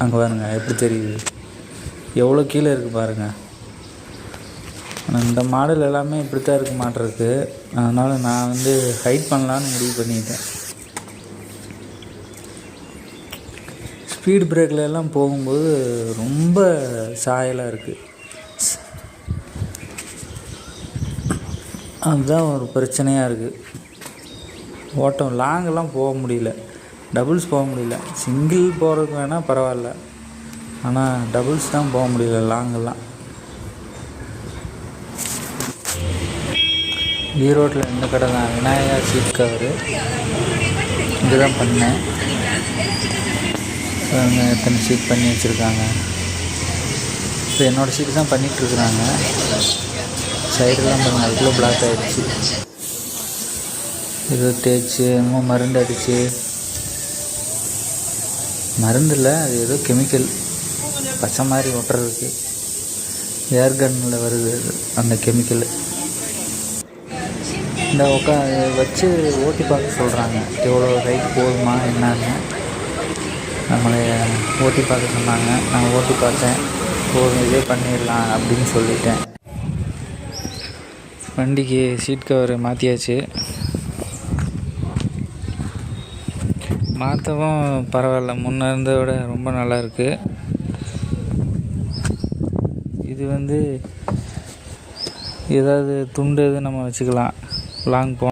அங்கே பாருங்கள் எப்படி தெரியுது, எவ்வளோ கீழே இருக்குது பாருங்கள். ஆனால் இந்த மாடல் எல்லாமே இப்படி தான் இருக்க மாட்டிருக்கு. அதனால் நான் வந்து ஹைட் பண்ணலான்னு முடிவு பண்ணிட்டேன். ஸ்பீட் பிரேக்கில் எல்லாம் போகும்போது ரொம்ப சாயலாக இருக்குது. அதுதான் ஒரு பிரச்சனையாக இருக்குது. ஓட்டம் லாங்கெல்லாம் போக முடியல, டபுள்ஸ் போக முடியல. சிங்கிள் போகிறதுக்கு வேணால் பரவாயில்ல, ஆனால் டபுள்ஸ் தான் போக முடியல லாங்கெல்லாம். ஈரோட்டில் இந்த கடை தான், விநாயகா சீட் கவரு. இங்கே தான் பண்ணேன். எத்தனை சீட் பண்ணி வச்சுருக்காங்க. இப்போ என்னோடய சீட்டு தான் பண்ணிகிட்ருக்குறாங்க. சைடெல்லாம் பாருங்கள், அதுக்குள்ளே பிளாக் ஆகிடுச்சு. இது தேய்ச்சி என்னமோ மருந்து அடித்து, மருந்து இல்லை, அது ஏதோ கெமிக்கல் பச்சை மாதிரி ஒட்டுறதுக்கு. ஏர்கன்னில் வருது அந்த கெமிக்கல். இந்த வச்சு ஓட்டி பார்க்க சொல்கிறாங்க, எவ்வளோ ரைட் போகுமா என்னான்னு. நம்மளை ஓட்டி பார்க்க சொன்னாங்க. நான் ஓட்டி பார்த்தேன், போதும் இதே பண்ணிடலாம் அப்படின்னு சொல்லிட்டேன். வண்டிக்கு சீட் கவர் மாற்றியாச்சு. மாற்றவும் பரவாயில்ல, முன்னே இருந்ததை விட ரொம்ப நல்லாயிருக்கு. இது வந்து ஏதாவது துண்டு எது நம்ம வச்சுக்கலாம் லாங்